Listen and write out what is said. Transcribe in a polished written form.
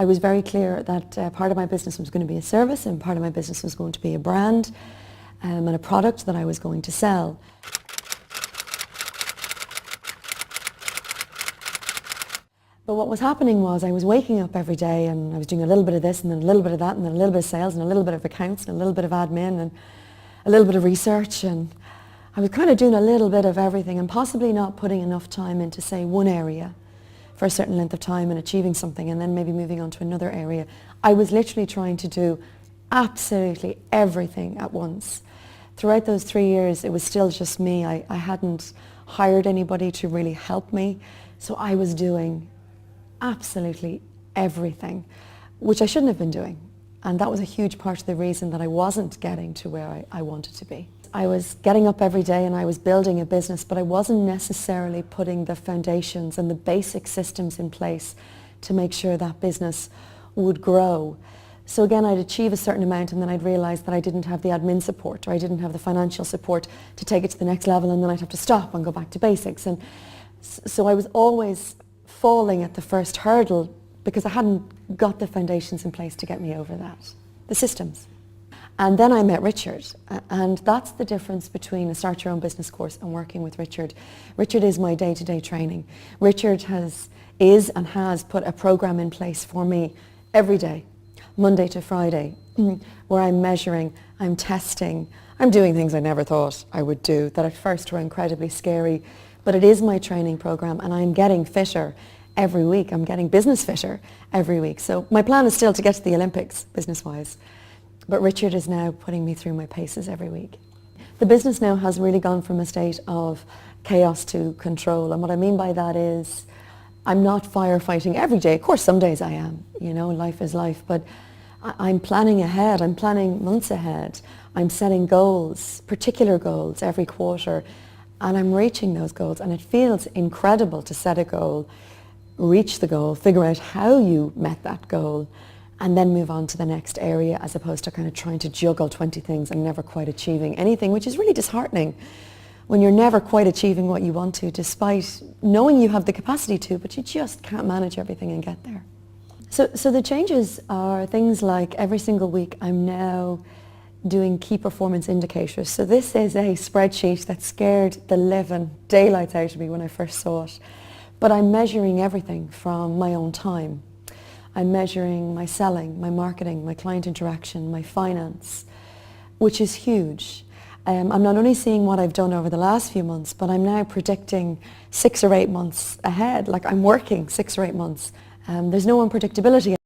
I was very clear that part of my business was going to be a service and part of my business was going to be a brand and a product that I was going to sell. But what was happening was I was waking up every day and I was doing a little bit of this and then a little bit of that and then a little bit of sales and a little bit of accounts and a little bit of admin and a little bit of research, and I was kind of doing a little bit of everything and possibly not putting enough time into, say, one area for a certain length of time and achieving something and then maybe moving on to another area. I was literally trying to do absolutely everything at once. Throughout those 3 years, it was still just me. I hadn't hired anybody to really help me, so I was doing absolutely everything, which I shouldn't have been doing. And that was a huge part of the reason that I wasn't getting to where I wanted to be. I was getting up every day and I was building a business, but I wasn't necessarily putting the foundations and the basic systems in place to make sure that business would grow. So again, I'd achieve a certain amount and then I'd realize that I didn't have the admin support or I didn't have the financial support to take it to the next level, and then I'd have to stop and go back to basics. And so I was always falling at the first hurdle because I hadn't got the foundations in place to get me over that, the systems. And then I met Richard, and that's the difference between a Start Your Own Business course and working with Richard. Richard is my day-to-day training. Richard is and has put a program in place for me every day, Monday to Friday, where I'm measuring, I'm testing, I'm doing things I never thought I would do that at first were incredibly scary, but it is my training program and I'm getting fitter every week. I'm getting business fitter every week. So my plan is still to get to the Olympics, business-wise. But Richard is now putting me through my paces every week. The business now has really gone from a state of chaos to control. And what I mean by that is I'm not firefighting every day. Of course, some days I am. You know, life is life. But I'm planning ahead. I'm planning months ahead. I'm setting goals, particular goals every quarter. And I'm reaching those goals. And it feels incredible to set a goal, reach the goal, figure out how you met that goal, and then move on to the next area, as opposed to kind of trying to juggle 20 things and never quite achieving anything, which is really disheartening when you're never quite achieving what you want to, despite knowing you have the capacity to, but you just can't manage everything and get there. So the changes are things like every single week I'm now doing key performance indicators. So this is a spreadsheet that scared the living daylights out of me when I first saw it. But I'm measuring everything from my own time. I'm measuring my selling, my marketing, my client interaction, my finance, which is huge. I'm not only seeing what I've done over the last few months, but I'm now predicting 6 or 8 months ahead. Like I'm working 6 or 8 months. There's no unpredictability.